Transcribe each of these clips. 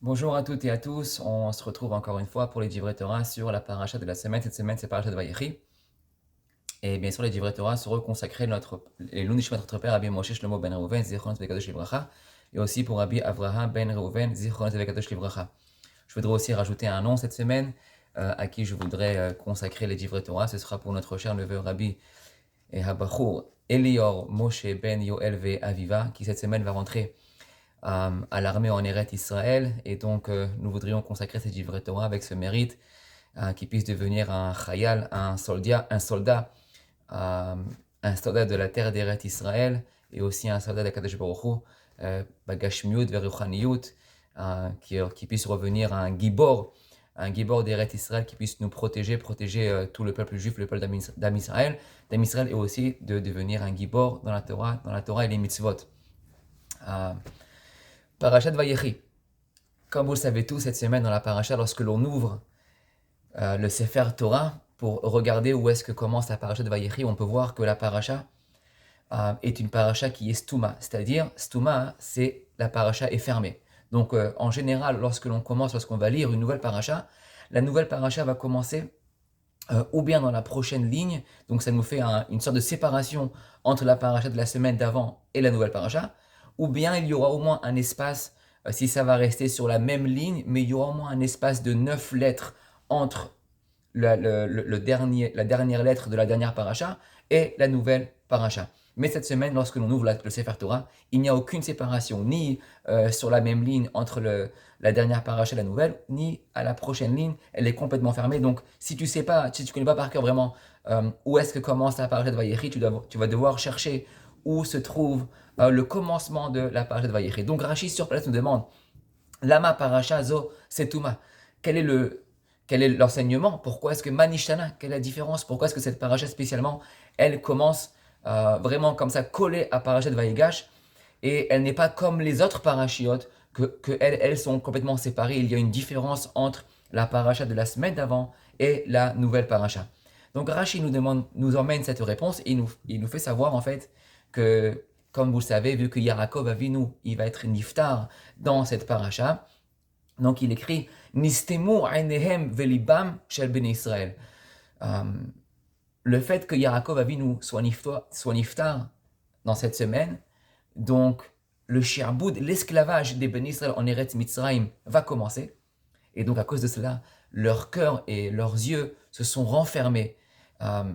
Bonjour à toutes et à tous, on se retrouve encore une fois pour les Divrei Torah sur la paracha de la semaine. Cette semaine, c'est paracha de Vayechi. Et bien sûr, les Divrei Torah seront consacrés les Lunishmat notre père, Rabbi Moshe Shlomo ben Reuven, Zichron Vekadosh Livracha, et aussi pour Rabbi Avraham ben Reuven, Zichron Vekadosh Livracha. Je voudrais aussi rajouter un nom cette semaine à qui je voudrais consacrer les Divrei Torah. Ce sera pour notre cher neveu Rabbi et Habachour Elior Moshe ben Yoel ve Aviva, qui cette semaine va rentrer à l'armée en Eret Israël. Et donc, nous voudrions consacrer ces Divrei Torah avec ce mérite, qu'il puisse devenir un chayal, euh, un soldat de la terre d'Eret Israël, et aussi un soldat d'Akadosh Baruch Hu, Bagashmiut Veruchaniyut, qui puisse revenir un gibor d'Eret Israël, qui puisse nous protéger tout le peuple juif, le peuple d'Am Israël, et aussi de devenir un gibor dans la Torah et les mitzvot. Parashat Vayechi. Comme vous le savez tous, cette semaine dans la paracha, lorsque l'on ouvre le Sefer Torah pour regarder où est-ce que commence la paracha de Vayechi, on peut voir que la paracha est une paracha qui est stouma. C'est-à-dire, stouma, c'est la paracha est fermée. Donc, en général, lorsqu'on va lire une nouvelle paracha, la nouvelle paracha va commencer ou bien dans la prochaine ligne. Donc, ça nous fait une sorte de séparation entre la paracha de la semaine d'avant et la nouvelle paracha. Ou bien il y aura au moins un espace, si ça va rester sur la même ligne, mais il y aura au moins un espace de 9 lettres entre la dernière lettre de la dernière paracha et la nouvelle paracha. Mais cette semaine, lorsque l'on ouvre le Sefer Torah, il n'y a aucune séparation, ni sur la même ligne entre la dernière paracha et la nouvelle, ni à la prochaine ligne, elle est complètement fermée. Donc, si tu connais pas par cœur vraiment où est-ce que commence la paracha de Vayechi, tu vas devoir chercher où se trouve le commencement de la paracha de Vayechi. Donc, Rashi sur place nous demande Lama paracha zo setuma. Quel est l'enseignement? Pourquoi est-ce que Manishtana? Quelle est la différence? Pourquoi est-ce que cette paracha spécialement, elle commence vraiment comme ça, collée à paracha de Vayigash, et elle n'est pas comme les autres parachiotes, que elles sont complètement séparées. Il y a une différence entre la paracha de la semaine d'avant et la nouvelle paracha. Donc Rashi nous emmène cette réponse et il nous fait savoir en fait que, comme vous le savez, vu que Yaakov Avinu, il va être niftar dans cette paracha, donc il écrit Nistemu ainehem velibam shel ben Israël. Euh, le fait que Yaakov Avinu soit niftar dans cette semaine, donc le shi'aboud, l'esclavage des ben Israël en Eretz Mitzrayim va commencer. Et donc à cause de cela, leur cœur et leurs yeux se sont renfermés à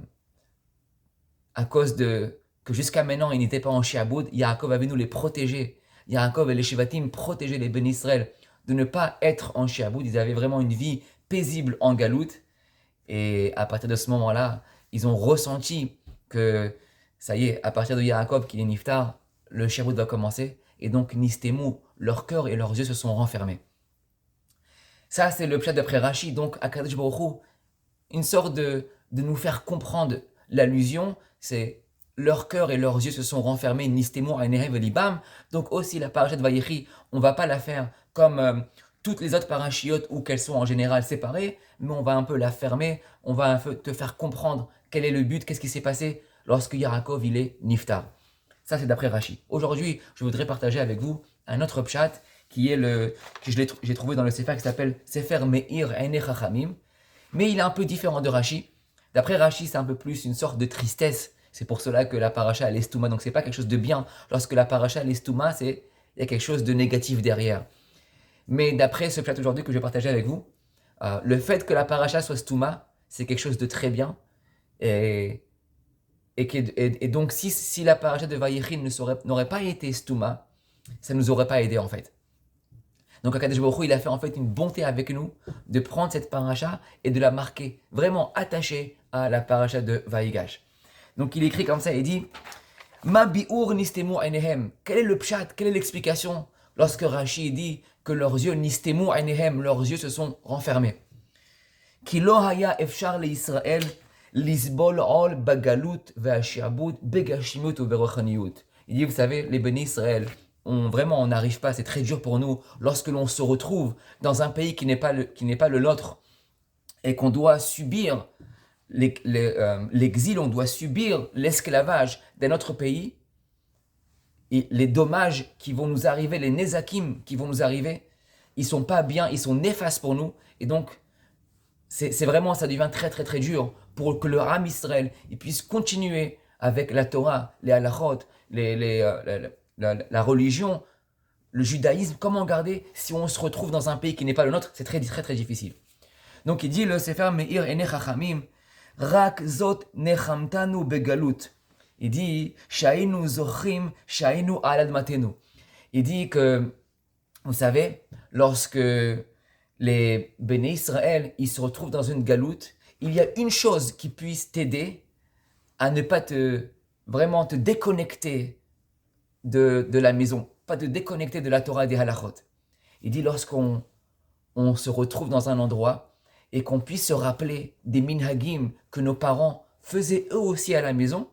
cause de que jusqu'à maintenant ils n'étaient pas en shi'aboud. Yaakov Avinu les protéger. Yaakov et les Shivatim protégeaient les ben Israël de ne pas être en shi'aboud. Ils avaient vraiment une vie paisible en galoute. Et à partir de ce moment-là, ils ont ressenti que ça y est, à partir de Yaakov qui est niftar, le shi'aboud va commencer. Et donc Nistemu, leur cœur et leurs yeux se sont renfermés. Ça, c'est le pshat d'après Rashi. Donc, Akadosh Baruch Hu, une sorte de nous faire comprendre l'allusion, c'est leur cœur et leurs yeux se sont renfermés, Nistemu Ainehem Velibam. Donc, aussi, la parashat Vayechi, on va pas la faire comme toutes les autres parachiotes où qu'elles sont en général séparées, mais on va un peu la fermer, on va un peu te faire comprendre quel est le but, qu'est-ce qui s'est passé lorsque Yaakov il est Niftar. Ça, c'est d'après Rashi. Aujourd'hui, je voudrais partager avec vous un autre pshat qui est que j'ai trouvé dans le Sefer qui s'appelle Sefer Meir Einei Chachamim. Mais il est un peu différent de Rashi. D'après Rashi, c'est un peu plus une sorte de tristesse. C'est pour cela que la paracha elle est stouma. Donc c'est pas quelque chose de bien. Lorsque la paracha elle est stouma, il y a quelque chose de négatif derrière. Mais d'après ce pshat aujourd'hui que je vais partager avec vous, le fait que la paracha soit stouma, c'est quelque chose de très bien. Et, et donc si la paracha de Vayechi n'aurait pas été stouma, ça ne nous aurait pas aidé en fait. Donc Akadosh Baruch Hu, il a fait en fait une bonté avec nous de prendre cette paracha et de la marquer, vraiment attachée à la paracha de Vaïgash. Donc il écrit comme ça, il dit Ma bi'ur nistemu ainehem. Quel est le pshat, quelle est l'explication lorsque Rashi dit que leurs yeux nistemu ainehem, leurs yeux se sont renfermés. Ki lo haya efshar le Israël lisbol ol bagalut ve'ashiabut begashimut ou berochaniyut. Il dit, vous savez, les bénis Israël, on n'arrive pas, c'est très dur pour nous lorsque l'on se retrouve dans un pays qui n'est pas le nôtre et qu'on doit subir l'exil, on doit subir l'esclavage d'un autre pays et les dommages qui vont nous arriver, les nezakim qui vont nous arriver. ils sont pas bien, ils sont néfastes pour nous. Et donc, c'est vraiment, ça devient très très très dur pour que le Ham Israël il puisse continuer avec la Torah, les halachot, la religion, le judaïsme. Comment garder si on se retrouve dans un pays qui n'est pas le nôtre? C'est très très très difficile. Donc il dit le Sefer Meir Ene Chachamim, Rak zot nechamtanu begalut. Il dit Shainu zochrim, shainu alad matenu. Il dit que, vous savez, lorsque les Béné Israël, ils se retrouvent dans une galoute, il y a une chose qui puisse t'aider à ne pas vraiment te déconnecter de la maison, pas te déconnecter de la Torah et des halachot. Il dit lorsqu'on se retrouve dans un endroit et qu'on puisse se rappeler des minhagim que nos parents faisaient eux aussi à la maison,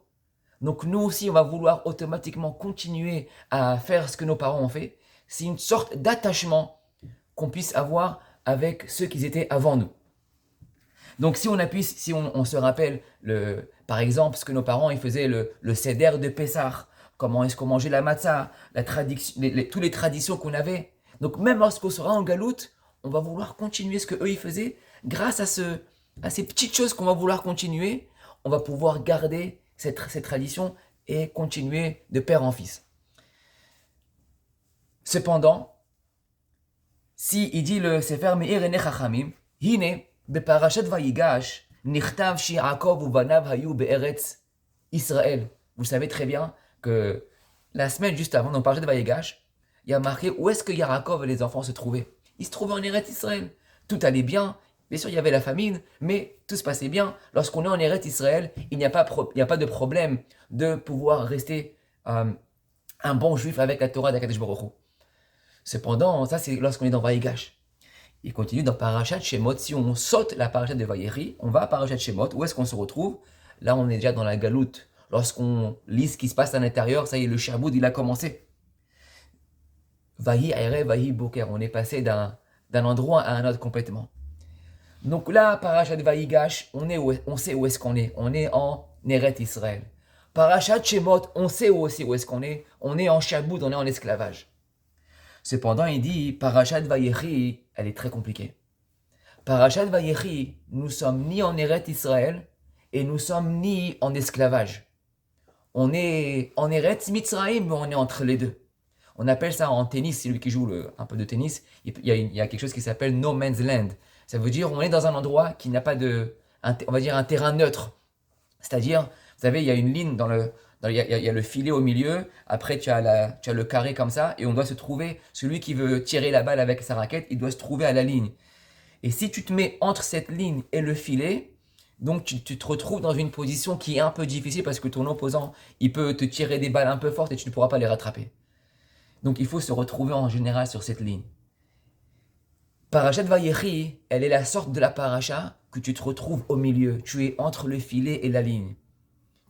donc nous aussi on va vouloir automatiquement continuer à faire ce que nos parents ont fait. C'est une sorte d'attachement qu'on puisse avoir avec ceux qui étaient avant nous. Donc si on se rappelle, par exemple, ce que nos parents ils faisaient, le seder de Pessah, comment est-ce qu'on mangeait la matzah, toutes les traditions qu'on avait. Donc même lorsqu'on sera en galoute, on va vouloir continuer ce que eux ils faisaient. Grâce à ces petites choses qu'on va vouloir continuer, on va pouvoir garder cette tradition et continuer de père en fils. Cependant, si il dit le Sefer Meir Ene Chachamim, Hine, beparashat Vayigash, nichtav shi'akov uvanav hayu be'eretz Israël. Vous savez très bien que la semaine juste avant, dans Parashat Vayigash, il y a marqué où est-ce que Yaakov et les enfants se trouvaient. Ils se trouvaient en Eretz Israël. Tout allait bien. Bien sûr, il y avait la famine, mais tout se passait bien. Lorsqu'on est en Eretz Israël, il n'y a pas de problème de pouvoir rester un bon juif avec la Torah d'Akadosh Baruch Hu. Cependant, ça c'est lorsqu'on est dans Vayigash. Il continue dans Parashat Shemot. Si on saute la Parashat de Vayeri, on va à Parashat Shemot. Où est-ce qu'on se retrouve? Là, on est déjà dans la galoute. Lorsqu'on lit ce qui se passe à l'intérieur, ça y est, le shaboud, il a commencé. Vahi Erev, Vahi Boker. On est passé d'un endroit à un autre complètement. Donc là, Parashat Vayigash, on sait où est-ce qu'on est. On est en Eretz Israël. Parashat Shemot, on sait aussi où est-ce qu'on est. On est en shaboud, on est en esclavage. Cependant, il dit, Parashat Vayeri, elle est très compliquée. Parashat Vayeri, nous sommes ni en Eretz Israël et nous sommes ni en esclavage. On est en Eretz Mitzrayim, mais on est entre les deux. On appelle ça en tennis, c'est lui qui joue un peu de tennis, il y a quelque chose qui s'appelle No Man's Land. Ça veut dire on est dans un endroit qui n'a pas on va dire un terrain neutre. C'est-à-dire, vous savez, il y a une ligne il y a le filet au milieu, après tu as le carré comme ça, et on doit se trouver, celui qui veut tirer la balle avec sa raquette, il doit se trouver à la ligne. Et si tu te mets entre cette ligne et le filet, donc tu te retrouves dans une position qui est un peu difficile parce que ton opposant, il peut te tirer des balles un peu fortes et tu ne pourras pas les rattraper. Donc il faut se retrouver en général sur cette ligne. Parashat Vayeri, elle est la sorte de la paracha que tu te retrouves au milieu. Tu es entre le filet et la ligne.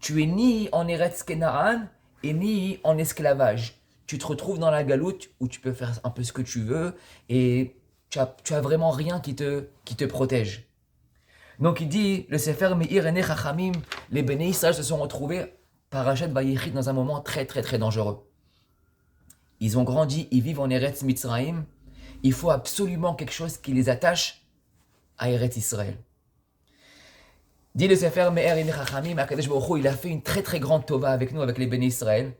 Tu es ni en Eretz Kenaan et ni en esclavage. Tu te retrouves dans la galoute où tu peux faire un peu ce que tu veux et tu as vraiment rien qui te protège. Donc il dit, le Sefer Meir Ene Chachamim, les Béné Israël se sont retrouvés Parashat Vayeri dans un moment très très très dangereux. Ils ont grandi, ils vivent en Eretz Mitzrayim. Il faut absolument quelque chose qui les attache à Eretz Israël. Dit le Sefer Meir Ene Chachamim, Akadosh Baruch Hu, il a fait une très très grande tova avec nous, avec les Béné Israël.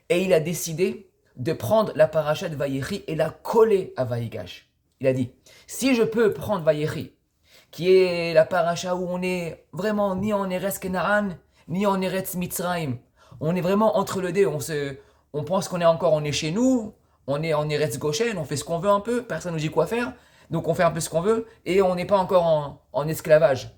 Et il a décidé de prendre la Parashat Vayeri et la coller à Vayigash. Il a dit, si je peux prendre Vayeri, qui est la paracha où on est vraiment ni en Eretz Kenaan, ni en Eretz Mitzrayim. On est vraiment entre les deux. On pense qu'on est chez nous, on est en Eretz Goshen, on fait ce qu'on veut un peu, personne ne nous dit quoi faire, donc on fait un peu ce qu'on veut, et on n'est pas encore en esclavage.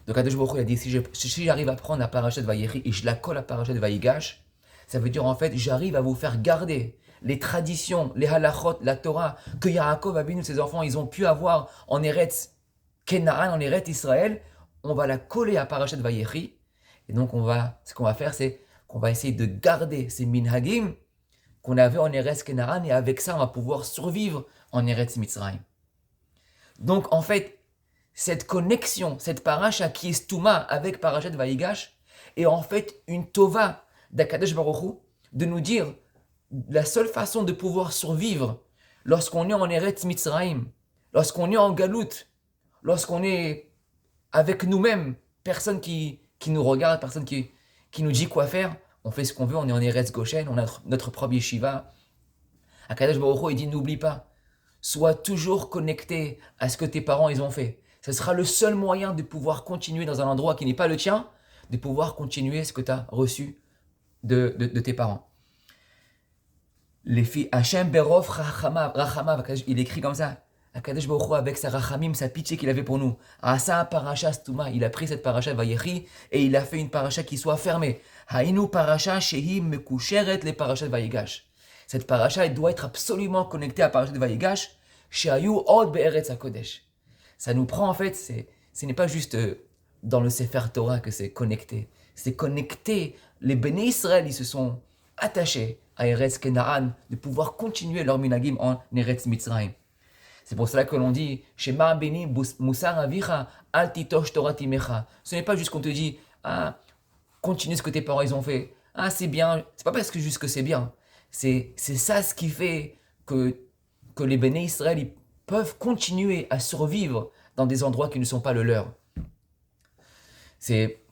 Donc Akadosh Baruch Hu a dit, si j'arrive à prendre la parashat de Vayeri et je la colle à la parashat de Vayigash, ça veut dire en fait, j'arrive à vous faire garder les traditions, les halachot, la Torah, que Yaakov Avinu, ses enfants, ils ont pu avoir en Eretz Kenaan, en Eretz Israël, on va la coller à Parashat Vayeri. Et donc ce qu'on va faire, c'est qu'on va essayer de garder ces minhagim qu'on avait en Eretz Kenaan, et avec ça, on va pouvoir survivre en Eretz Mitzrayim. Donc en fait, cette connexion, cette paracha qui est Stouma avec Parashat Vayigash, est en fait une tova d'Akadosh Baruch Hu, de nous dire la seule façon de pouvoir survivre lorsqu'on est en Eretz Mitzrayim, lorsqu'on est en Galout, lorsqu'on est avec nous-mêmes, personne qui nous regarde, personne qui nous dit quoi faire, on fait ce qu'on veut, on est en Eretz Goshen, on a notre propre yeshiva. Akadosh Baruch Hu, il dit n'oublie pas, sois toujours connecté à ce que tes parents ils ont fait. Ce sera le seul moyen de pouvoir continuer dans un endroit qui n'est pas le tien, de pouvoir continuer ce que tu as reçu de tes parents. Les filles, Hachem Berov Rachamav, il écrit comme ça. Akadosh Baruch Hu, avec sa rachamim, sa pitié qu'il avait pour nous. Asa parasha stuma, il a pris cette parasha Vayechi et il a fait une parasha qui soit fermée. Hainu parasha shehi mekusheret le parasha Vayigash. Cette parasha, elle doit être absolument connectée à la parasha de Vayigash. Shehayu od be'eretz hakodesh. Ça nous prend en fait, ce n'est pas juste dans le Sefer Torah que c'est connecté. C'est connecté. Les Béné Israël, ils se sont attachés à Eretz Kenaan, de pouvoir continuer leur minagim en Eretz Mitzrayim. C'est pour cela que l'on dit Shema beni musar avicha al titosh Torah timecha. Ce n'est pas juste qu'on te dit continue ce que tes parents ils ont fait. C'est bien. C'est pas parce que juste que c'est bien. C'est ça ce qui fait que les Béné Israël ils peuvent continuer à survivre dans des endroits qui ne sont pas le leur.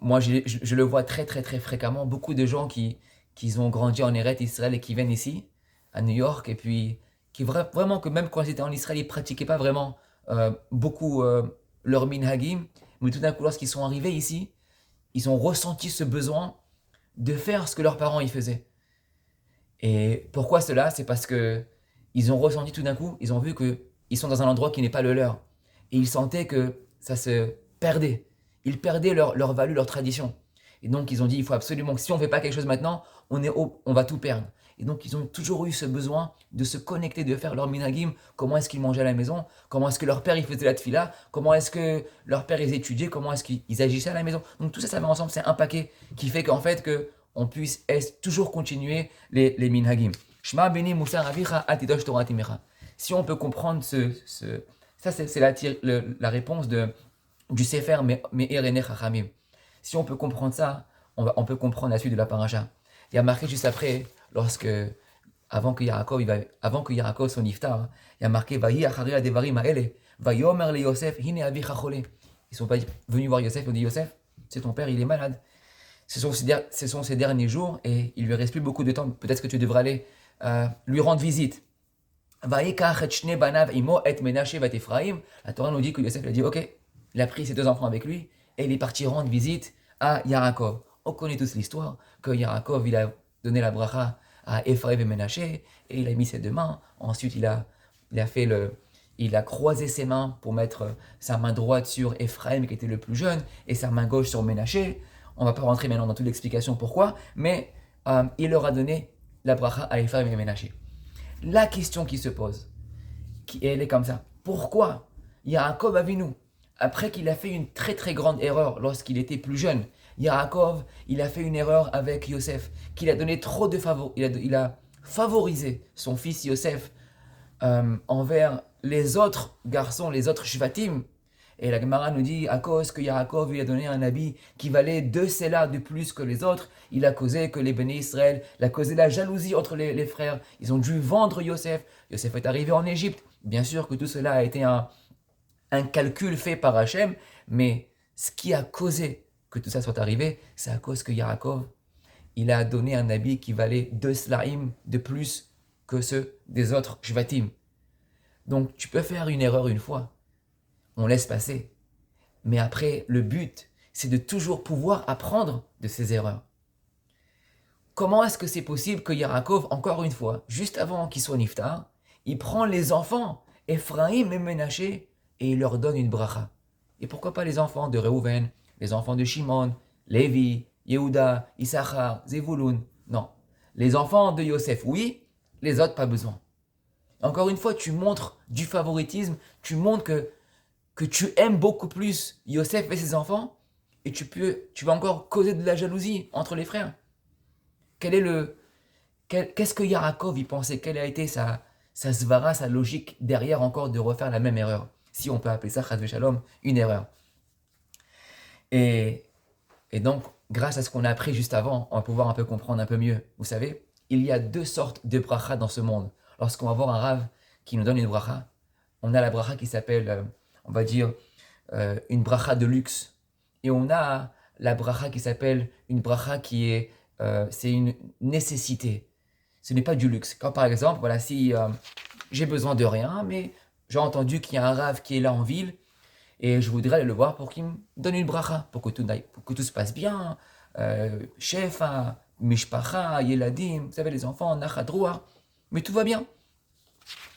Moi je le vois très très très fréquemment, beaucoup de gens qui ont grandi en Eretz Israël et qui viennent ici, à New York, et puis qui vraiment que même quand ils étaient en Israël, ils ne pratiquaient pas vraiment beaucoup leur minhagim, mais tout d'un coup, lorsqu'ils sont arrivés ici, ils ont ressenti ce besoin de faire ce que leurs parents y faisaient. Et pourquoi cela? C'est parce que ils ont ressenti tout d'un coup, ils ont vu qu'ils sont dans un endroit qui n'est pas le leur. Et ils sentaient que ça se perdait. Ils perdaient leur valeur, leur tradition. Et donc, ils ont dit, il faut absolument que si on ne fait pas quelque chose maintenant, on va tout perdre. Et donc, ils ont toujours eu ce besoin de se connecter, de faire leur minhagim. Comment est-ce qu'ils mangeaient à la maison? Comment est-ce que leur père il faisait la tfila? Comment est-ce que leur père ils étudiaient? Comment est-ce qu'ils agissaient à la maison? Donc, tout ça, ça va ensemble. C'est un paquet qui fait qu'en fait, on puisse toujours continuer les minhagim. Shema beni musar avicha atidosh Torah timecha. Si on peut comprendre ça, c'est la réponse du Sefer Me'er Enei Chachamim. Si on peut comprendre ça, on peut comprendre la suite de la paracha. Il y a marqué juste après, avant que Yaakov son iftar, il y a marqué Vahi achari adevarim ha'ele, vayomer le Yosef, hine avicha chole. Ils sont pas venus voir Yosef, ils ont dit Yosef, c'est ton père, il est malade. Ce sont ses derniers jours et il lui reste plus beaucoup de temps. Peut-être que tu devrais aller lui rendre visite. Vayikach et shne banav imo et Menashe vat Ephraim. La Torah nous dit que Yosef a dit ok, il a pris ses 2 enfants avec lui et il est parti rendre visite à Yaakov. On connaît tous l'histoire que Yaakov il a donné la bracha à Ephraim et Menashe et il a mis ses 2 mains. Ensuite il a croisé ses mains pour mettre sa main droite sur Ephraim qui était le plus jeune et sa main gauche sur Menashe. On ne va pas rentrer maintenant dans toute l'explication pourquoi, mais il leur a donné la bracha à Ephraim et Menashe. La question qui se pose, elle est comme ça. Pourquoi Yaakov Avinu, après qu'il a fait une très très grande erreur lorsqu'il était plus jeune, Yaakov, il a fait une erreur avec Yosef, qu'il a donné trop de faveur, il a favorisé son fils Yosef envers les autres garçons, les autres shvatim. Et la Gemara nous dit, à cause que Yaakov lui a donné un habit qui valait 2 sélas de plus que les autres, il a causé que les Béné Israël, il a causé la jalousie entre les frères. Ils ont dû vendre Yosef. Yosef est arrivé en Égypte. Bien sûr que tout cela a été un calcul fait par Hachem, mais ce qui a causé que tout ça soit arrivé, c'est à cause que Yaakov, il a donné un habit qui valait 2 slaim de plus que ceux des autres shvatim. Donc tu peux faire une erreur une fois. On laisse passer. Mais après, le but, c'est de toujours pouvoir apprendre de ses erreurs. Comment est-ce que c'est possible que Yaakov, encore une fois, juste avant qu'il soit niftar, il prend les enfants, Ephraim et Menashe, et il leur donne une bracha? Et pourquoi pas les enfants de Reuven, les enfants de Shimon, Lévi, Yehuda, Issachar, Zevulun? Non. Les enfants de Yosef, oui, les autres, pas besoin. Encore une fois, tu montres du favoritisme, tu montres que tu aimes beaucoup plus Yosef et ses enfants, et tu vas encore causer de la jalousie entre les frères. Qu'est-ce que Yaakov y pensait? Quelle a été sa svara, sa logique derrière encore de refaire la même erreur? Si on peut appeler ça, chas v'shalom, une erreur. Et donc, grâce à ce qu'on a appris juste avant, on va pouvoir un peu comprendre un peu mieux. Vous savez, il y a 2 sortes de bracha dans ce monde. Lorsqu'on va voir un rave qui nous donne une bracha. On a la bracha qui s'appelle, on va dire, une bracha de luxe. Et on a la bracha qui s'appelle une bracha qui est, c'est une nécessité. Ce n'est pas du luxe. Quand par exemple, voilà, si j'ai besoin de rien, mais j'ai entendu qu'il y a un rave qui est là en ville, et je voudrais aller le voir pour qu'il me donne une bracha, pour que tout se passe bien. Shefa, mishpacha, yeladim, vous savez les enfants, nachadroua, mais tout va bien.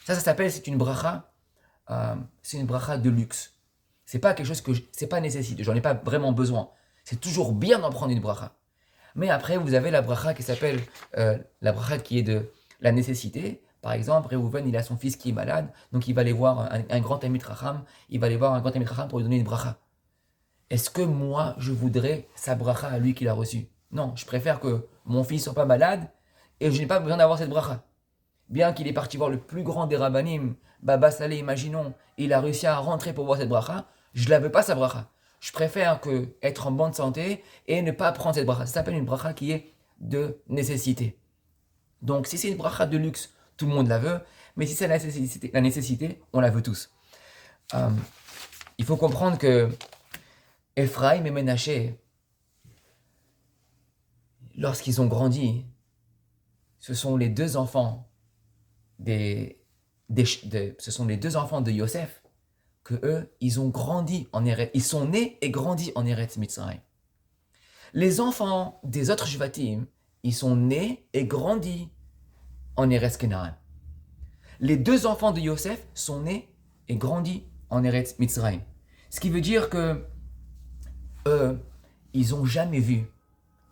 Ça s'appelle, c'est une bracha de luxe. C'est pas quelque chose c'est pas nécessité, j'en ai pas vraiment besoin. C'est toujours bien d'en prendre une bracha. Mais après, vous avez la bracha qui s'appelle, la bracha qui est de la nécessité. Par exemple, Reuven, il a son fils qui est malade, donc il va aller voir un grand Talmid Chacham, il va aller voir un grand Talmid Chacham pour lui donner une bracha. Est-ce que moi, je voudrais sa bracha à lui qu'il a reçue? Non, je préfère que mon fils soit pas malade et je n'ai pas besoin d'avoir cette bracha. Bien qu'il est parti voir le plus grand des rabbanim, Baba Saleh, imaginons, il a réussi à rentrer pour voir cette bracha, je ne la veux pas sa bracha. Je préfère être en bonne santé et ne pas prendre cette bracha. Ça s'appelle une bracha qui est de nécessité. Donc si c'est une bracha de luxe, tout le monde la veut, mais si c'est la nécessité, on la veut tous. Il faut comprendre que Ephraim et Ménaché, lorsqu'ils ont grandi, ce sont les deux enfants ce sont les deux enfants de Yosef, que eux, ils ont grandi en Eretz, ils sont nés et grandis en Eretz Mitzrayim. Les enfants des autres Shvatim, ils sont nés et grandis en Eretz Canaan. Les deux enfants de Yosef sont nés et grandis en Eretz Mitzrayim. Ce qui veut dire que eux, ils n'ont jamais vu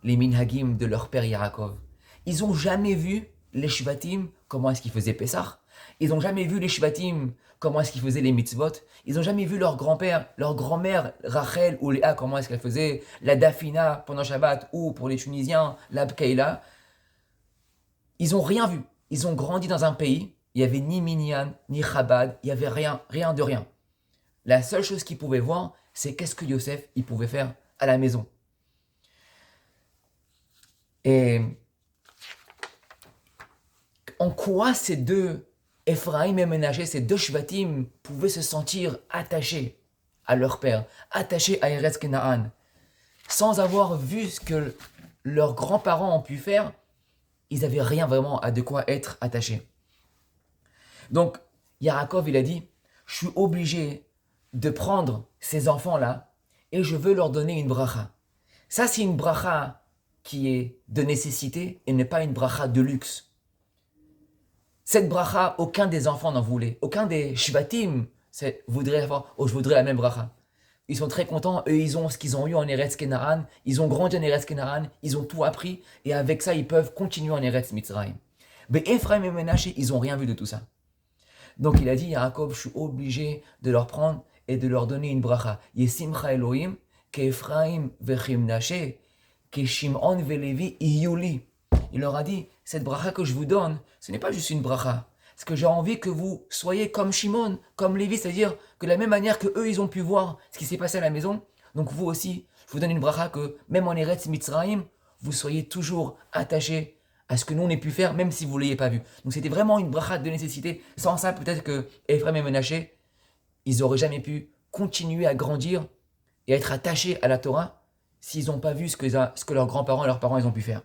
les minhagim de leur père Yaakov. Ils n'ont jamais vu les Shvatim, comment est-ce qu'ils faisaient Pessah. Ils n'ont jamais vu les Shvatim, comment est-ce qu'ils faisaient les mitzvot. Ils n'ont jamais vu leur grand-père, leur grand-mère Rachel ou Léa, comment est-ce qu'elle faisait la Dafina pendant Shabbat, ou pour les Tunisiens, la Bkeila. Ils n'ont rien vu. Ils ont grandi dans un pays, il n'y avait ni Minyan, ni Chabad, il n'y avait rien de rien. La seule chose qu'ils pouvaient voir, c'est qu'est-ce que Yosef il pouvait faire à la maison. Et en quoi ces deux Ephraim et Ménaché, ces deux Shvatim, pouvaient se sentir attachés à leur père, attachés à Eretz Kenaan, sans avoir vu ce que leurs grands-parents ont pu faire. Ils n'avaient rien vraiment à de quoi être attachés. Donc, Yaakov, il a dit, je suis obligé de prendre ces enfants-là et je veux leur donner une bracha. Ça, c'est une bracha qui est de nécessité et n'est pas une bracha de luxe. Cette bracha, aucun des enfants n'en voulait. Aucun des shvatim voudrait avoir, je voudrais la même bracha. Ils sont très contents, eux, ils ont ce qu'ils ont eu en Eretz Kenaan, ils ont grandi en Eretz Kenaan, ils ont tout appris, et avec ça, ils peuvent continuer en Eretz Mitzrayim. Mais Ephraim et Ménaché, ils n'ont rien vu de tout ça. Donc il a dit, Yaakov, je suis obligé de leur prendre et de leur donner une bracha. Yesimcha Elohim, qu'Ephraim vechimnaché, qu'Shimon velevi iyuli. Il leur a dit, cette bracha que je vous donne, ce n'est pas juste une bracha. Parce que j'ai envie que vous soyez comme Shimon, comme Lévi, c'est-à-dire que de la même manière que eux, ils ont pu voir ce qui s'est passé à la maison, donc vous aussi, je vous donne une bracha que même en Eretz Mitzrayim, vous soyez toujours attachés à ce que nous on ait pu faire, même si vous ne l'ayez pas vu. Donc c'était vraiment une bracha de nécessité. Sans ça, peut-être que Ephraim et Ménaché, ils n'auraient jamais pu continuer à grandir et à être attachés à la Torah s'ils n'ont pas vu ce que leurs grands-parents et leurs parents ils ont pu faire.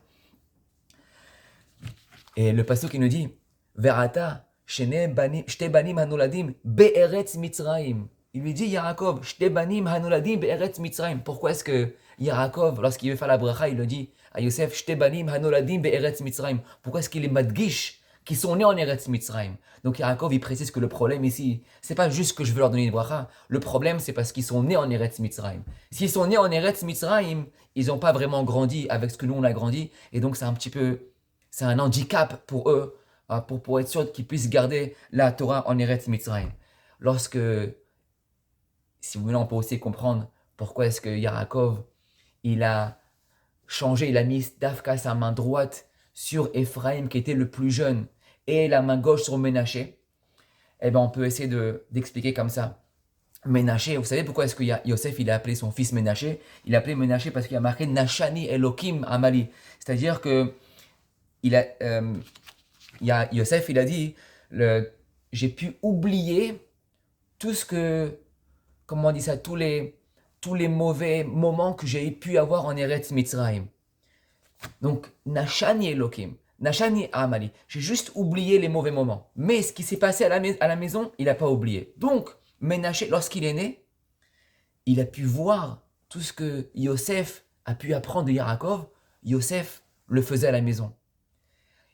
Et le pasteur qui nous dit, Verata, shte banim hanoladim be'eretz Mitzrayim. Il lui dit, Yaakov, shte banim hanoladim be'eretz Mitzrayim. Pourquoi est-ce que Yaakov, lorsqu'il veut faire la bracha, il le dit à Yosef, shte banim hanoladim be'eretz Mitzrayim. Pourquoi est-ce qu'il est madgish, qui sont nés en Eretz Mitzrayim? Donc Yaakov, il précise que le problème ici, c'est pas juste que je veux leur donner une bracha. Le problème, c'est parce qu'ils sont nés en Eretz Mitzrayim. S'ils sont nés en Eretz Mitzrayim, ils n'ont pas vraiment grandi avec ce que nous on a grandi. Et donc c'est un handicap pour eux, pour être sûr qu'ils puissent garder la Torah en Eretz Mitzrayim. Si vous voulez, on peut aussi comprendre pourquoi est-ce que Yaakov, il a changé, il a mis Dafka sa main droite sur Ephraim qui était le plus jeune et la main gauche sur Ménaché. Eh bien, on peut essayer d'expliquer comme ça. Ménaché, vous savez pourquoi est-ce que Yosef il a appelé son fils Ménaché? Il a appelé Ménaché parce qu'il a marqué Nashani Elokim Amali. C'est-à-dire que Yosef, il a dit, j'ai pu oublier tout ce que, comment on dit ça, tous les mauvais moments que j'ai pu avoir en Eretz Mitzrayim. Donc, Nashani Elohim, Nashani Amali. J'ai juste oublié les mauvais moments. Mais ce qui s'est passé à la maison, il n'a pas oublié. Donc, Ménaché, lorsqu'il est né, il a pu voir tout ce que Yosef a pu apprendre de Yaakov. Yosef le faisait à la maison.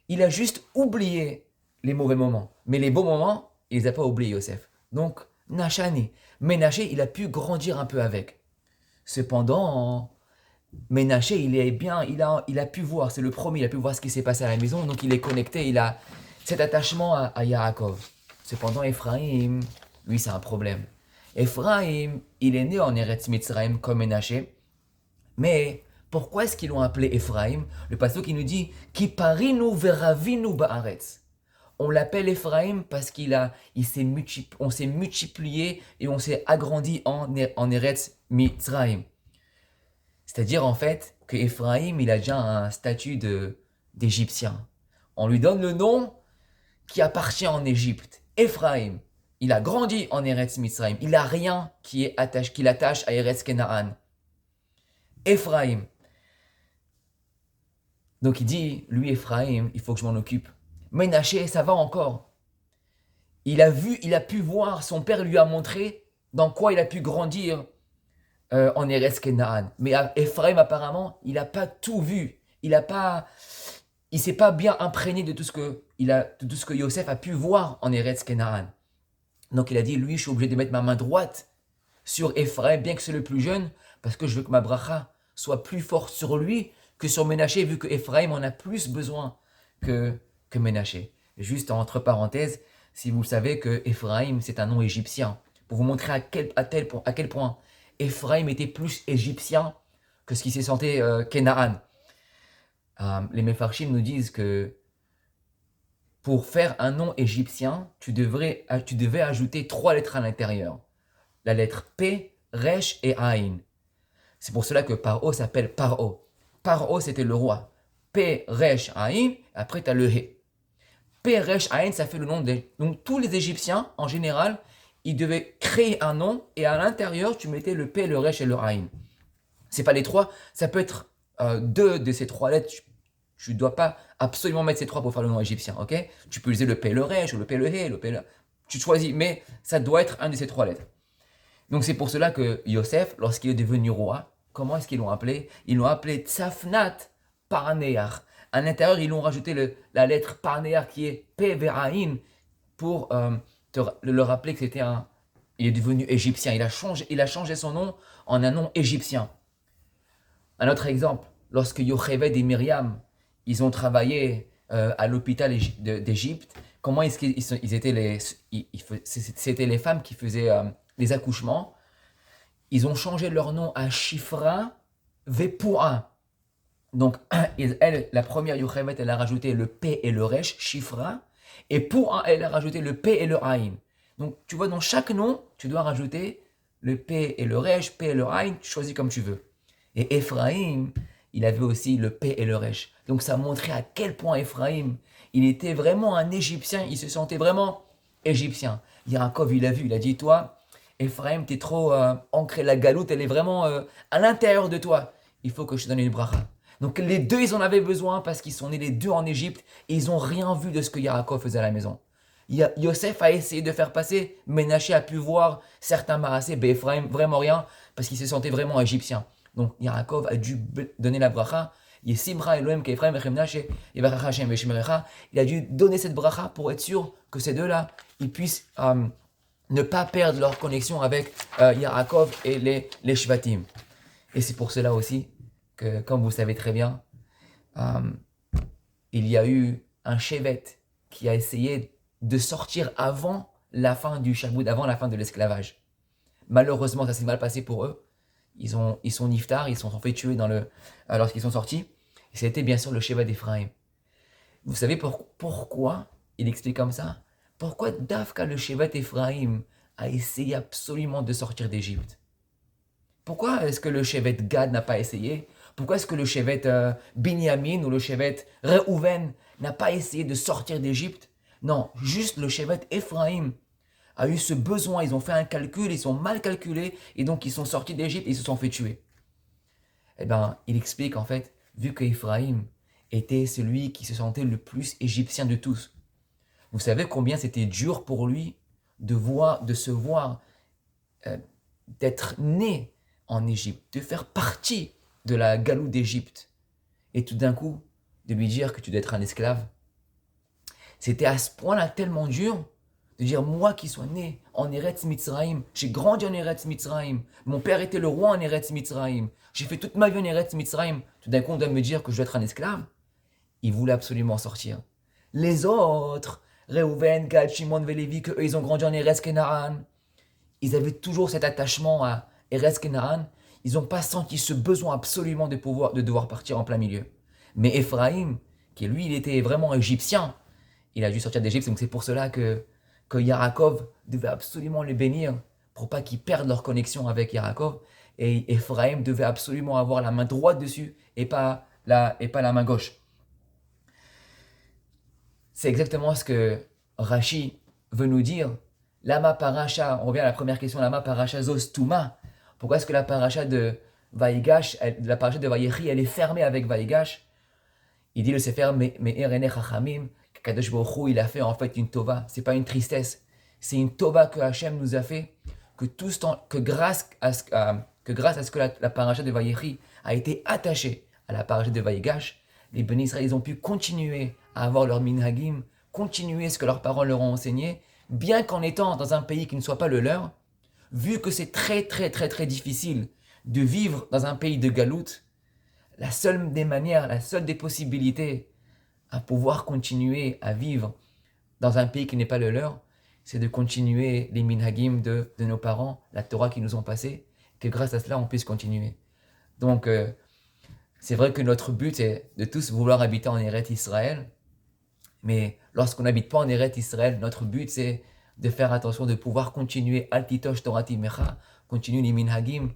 Il a juste oublié les mauvais moments. Mais les beaux moments, il les a pas oubliés, Yosef. Donc, Nashani. Ménaché, il a pu grandir un peu avec. Cependant, Ménaché, il a pu voir, c'est le premier, il a pu voir ce qui s'est passé à la maison, donc il est connecté, il a cet attachement à Yaakov. Cependant, Ephraim, lui, c'est un problème. Ephraim, il est né en Eretz Mitzrayim comme Ménaché, mais pourquoi est-ce qu'ils l'ont appelé Ephraim? Le pasteur qui nous dit Ki parinu veravinu ba'aretz. On l'appelle Ephraim parce on s'est multiplié et on s'est agrandi en Eretz Mitzrayim. C'est-à-dire en fait que Ephraim, il a déjà un statut d'Égyptien. On lui donne le nom qui appartient en Égypte. Ephraim, il a grandi en Eretz Mitzrayim. Il n'a rien qui l'attache à Eretz Kenaan. Ephraim. Donc il dit, lui Ephraim, il faut que je m'en occupe. Ménaché, ça va encore. Il a pu voir, son père lui a montré dans quoi il a pu grandir en Eretz Kenaan. Mais Ephraim, apparemment, il n'a pas tout vu. Il s'est pas bien imprégné de tout ce que Yosef a pu voir en Eretz Kenaan. Donc il a dit, lui, je suis obligé de mettre ma main droite sur Ephraim, bien que c'est le plus jeune, parce que je veux que ma bracha soit plus forte sur lui que sur Ménaché, vu que Ephraim en a plus besoin que Ménaché. Juste entre parenthèses, si vous savez que Ephraim, c'est un nom égyptien, pour vous montrer à quel point Ephraim était plus égyptien que ce qui s'est senti Kenaan. Les Mefarshim nous disent que pour faire un nom égyptien, tu devais ajouter 3 lettres à l'intérieur. La lettre P, Resh et Aïn. C'est pour cela que Paro s'appelle Paro. Paro, c'était le roi. P, Resh, Aïn, après tu as le He. P, Resh, Aïn, ça fait le nom des... Donc tous les Égyptiens, en général, ils devaient créer un nom et à l'intérieur, tu mettais le P, le Resh et le Aïn. C'est pas les 3, ça peut être 2 de ces 3 lettres. Tu ne dois pas absolument mettre ces 3 pour faire le nom égyptien, ok? Tu peux utiliser le P, le Resh ou le P, le He, le P, le... Tu choisis, mais ça doit être un de ces 3 lettres. Donc c'est pour cela que Yosef, lorsqu'il est devenu roi, comment est-ce qu'ils l'ont appelé? Ils l'ont appelé Tzafnat Parneach. À l'intérieur, ils l'ont rajouté la lettre Parneach qui est P, V'Aïn pour le rappeler que il est devenu égyptien. Il a changé son nom en un nom égyptien. Un autre exemple, lorsque Yocheved et Myriam, ils ont travaillé à l'hôpital d'Égypte, comment est-ce qu'ils étaient c'était les femmes qui faisaient les accouchements. Ils ont changé leur nom à Shifra Vepura. Donc, elle, la première Yocheved, elle a rajouté le P et le Resh, Shifra, et Pura, elle a rajouté le P et le Aïn. Donc, tu vois, dans chaque nom, tu dois rajouter le P et le Resh, P et le Aïn, tu choisis comme tu veux. Et Ephraim, il avait aussi le P et le Resh. Donc, ça montrait à quel point Ephraim, il était vraiment un Égyptien, il se sentait vraiment Égyptien. Yaakov, il a vu, il a dit, toi, Ephraim, t'es trop ancré, la galoute, elle est vraiment à l'intérieur de toi. Il faut que je te donne une bracha. Donc les deux, ils en avaient besoin parce qu'ils sont nés les deux en Égypte et ils n'ont rien vu de ce que Yaakov faisait à la maison. Yosef a essayé de faire passer, Ménaché a pu voir certains marassés, mais Ephraim, vraiment rien, parce qu'il se sentait vraiment égyptien. Donc Yaakov a dû donner la bracha. Il a dû donner cette bracha pour être sûr que ces deux-là, ils puissent ne pas perdre leur connexion avec Yaakov et les Shvatim. Et c'est pour cela aussi que, comme vous savez très bien, il y a eu un Shevet qui a essayé de sortir avant la fin du Shaboud, avant la fin de l'esclavage. Malheureusement, ça s'est mal passé pour eux. Ils sont niftar, ils se sont fait tuer lorsqu'ils sont sortis. Et c'était bien sûr le Shevet d'Ephraim. Vous savez pourquoi il explique comme ça? Pourquoi Dafka, le Shevet Ephraim, a essayé absolument de sortir d'Égypte? Pourquoi est-ce que le Shevet Gad n'a pas essayé? Pourquoi est-ce que le Shevet Binyamin ou le Shevet Reuven n'a pas essayé de sortir d'Égypte? Non, juste le Shevet Ephraim a eu ce besoin, ils ont fait un calcul, ils sont mal calculés, et donc ils sont sortis d'Égypte et ils se sont fait tuer. Eh bien, il explique en fait, vu que Ephraim était celui qui se sentait le plus égyptien de tous, vous savez combien c'était dur pour lui de se voir, euh, d'être né en Égypte, de faire partie de la galoute d'Égypte, et tout d'un coup, de lui dire que tu dois être un esclave. C'était à ce point-là tellement dur de dire, moi qui suis né en Eretz Mitzrayim, j'ai grandi en Eretz Mitzrayim, mon père était le roi en Eretz Mitzrayim, j'ai fait toute ma vie en Eretz Mitzrayim, tout d'un coup on doit me dire que je dois être un esclave. Il voulait absolument sortir. Les autres, Reuven, Gad, Shimon, Lévi, que eux ils ont grandi en Eretz Kenaan, ils avaient toujours cet attachement à Eretz Kenaan, ils n'ont pas senti ce besoin absolument de devoir partir en plein milieu. Mais Ephraim, qui lui il était vraiment égyptien, il a dû sortir d'Égypte, donc c'est pour cela que Yaakov devait absolument les bénir pour pas qu'ils perdent leur connexion avec Yaakov. Et Ephraim devait absolument avoir la main droite dessus et pas la main gauche. C'est exactement ce que Rashi veut nous dire. Lama paracha, on revient à la première question, Lama paracha zos tuma. Pourquoi est-ce que la paracha de Vaïgash, la paracha de Vaïechi, elle est fermée avec Vaïgash? Il dit le Sefer Me'er Enei Chachamim, que Kadosh Baruch Hu, il a fait en fait une tova. C'est pas une tristesse, c'est une tova que Hachem nous a fait, que grâce à ce que la paracha de Vaïechi a été attachée à la paracha de Vaïgash, les Bénis Israël ils ont pu continuer à avoir leur minhagim, continuer ce que leurs parents leur ont enseigné, bien qu'en étant dans un pays qui ne soit pas le leur, vu que c'est très très très très difficile de vivre dans un pays de galoute, la seule des manières, la seule des possibilités à pouvoir continuer à vivre dans un pays qui n'est pas le leur, c'est de continuer les minhagim de nos parents, la Torah qu'ils nous ont passée, que grâce à cela on puisse continuer. Donc c'est vrai que notre but est de tous vouloir habiter en Eretz Israël, mais lorsqu'on n'habite pas en Eretz Israël, notre but c'est de faire attention, de pouvoir continuer Altitosh Torati Mecha, continuer les minhagim,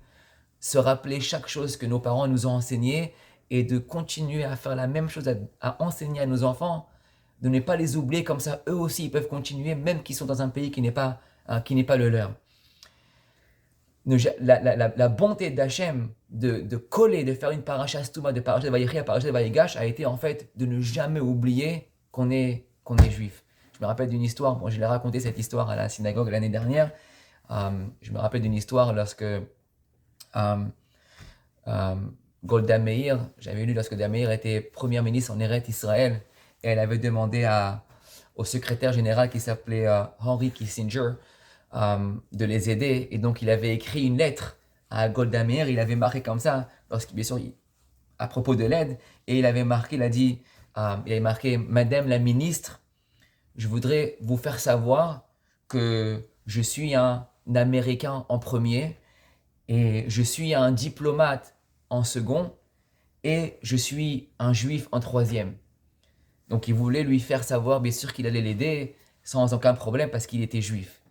se rappeler chaque chose que nos parents nous ont enseigné et de continuer à faire la même chose, à enseigner à nos enfants, de ne pas les oublier, comme ça eux aussi ils peuvent continuer, même qu'ils sont dans un pays qui n'est pas le leur. La bonté d'Hachem de coller, de faire une paracha stouma, de paracha de Vaïechi à paracha de Vaïgash, a été en fait de ne jamais oublier qu'on est juif. Je me rappelle d'une histoire, bon, je l'ai raconté cette histoire à la synagogue l'année dernière. Je me rappelle d'une histoire lorsque Golda Meir, j'avais lu lorsque Golda Meir était première ministre en Eretz Israël, et elle avait demandé au secrétaire général qui s'appelait Henry Kissinger de les aider, et donc il avait écrit une lettre à Golda Meir, il avait marqué comme ça, bien sûr, à propos de l'aide, et il avait marqué, il avait marqué, Madame la ministre, je voudrais vous faire savoir que je suis un Américain en premier, et je suis un diplomate en second, et je suis un juif en troisième. Donc il voulait lui faire savoir, bien sûr, qu'il allait l'aider sans aucun problème parce qu'il était juif.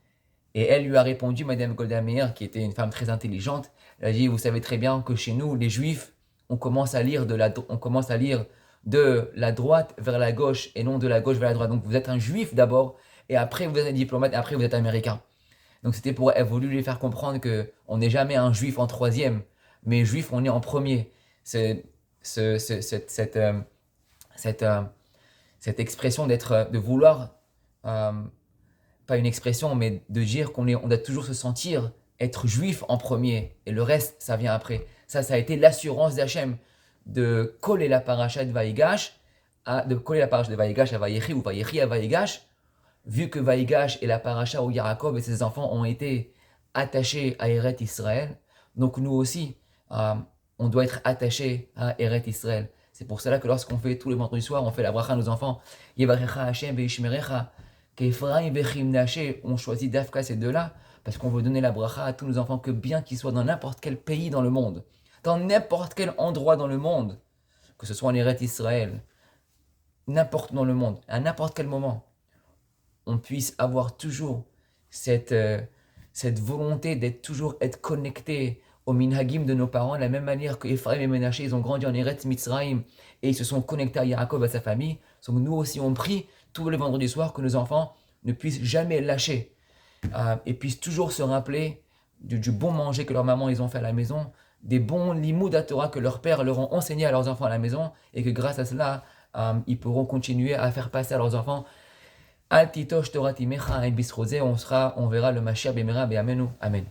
Et elle lui a répondu, Madame Golda Meir, qui était une femme très intelligente, elle a dit, vous savez très bien que chez nous, les juifs, on commence à lire de la droite vers la gauche et non de la gauche vers la droite. Donc vous êtes un juif d'abord, et après vous êtes un diplomate, et après vous êtes américain. Donc elle voulu lui faire comprendre qu'on n'est jamais un juif en troisième, mais juif on est en premier. Cette expression de vouloir, pas une expression, mais de dire on doit toujours se sentir être juif en premier, et le reste, ça vient après. Ça a été l'assurance d'Hachem de coller la paracha de Vaïgash, à Vaïechi ou Vaïechi à Vaïgash, vu que Vaïgash est la paracha où Yaakov et ses enfants ont été attachés à Eretz Israël, donc nous aussi, on doit être attachés à Eretz Israël. C'est pour cela que lorsqu'on fait tous les vendredis soirs, on fait la bracha à nos enfants, Yevarecha Hashem ve'ishmerecha, qu'Ephraim ve'chim naché, on choisit d'Afka ces deux-là, parce qu'on veut donner la bracha à tous nos enfants, que bien qu'ils soient dans n'importe quel pays dans le monde, dans n'importe quel endroit dans le monde, que ce soit en Eretz Israël, n'importe dans le monde, à n'importe quel moment, on puisse avoir toujours cette volonté d'être toujours connecté au minhagim de nos parents, de la même manière que Ephraim et Menaché, ils ont grandi en Eretz Mitzrayim et ils se sont connectés à Yaakov, à sa famille. Donc nous aussi on prie tous les vendredis soirs, que nos enfants ne puissent jamais lâcher et puissent toujours se rappeler du bon manger que leur maman ils ont fait à la maison, des bons limoud à Torah que leurs pères leur ont enseigné à leurs enfants à la maison et que grâce à cela, ils pourront continuer à faire passer à leurs enfants Al titosh Torah timecha et bisrosé, on verra le Mashiach b'mera be'amenu. Amen.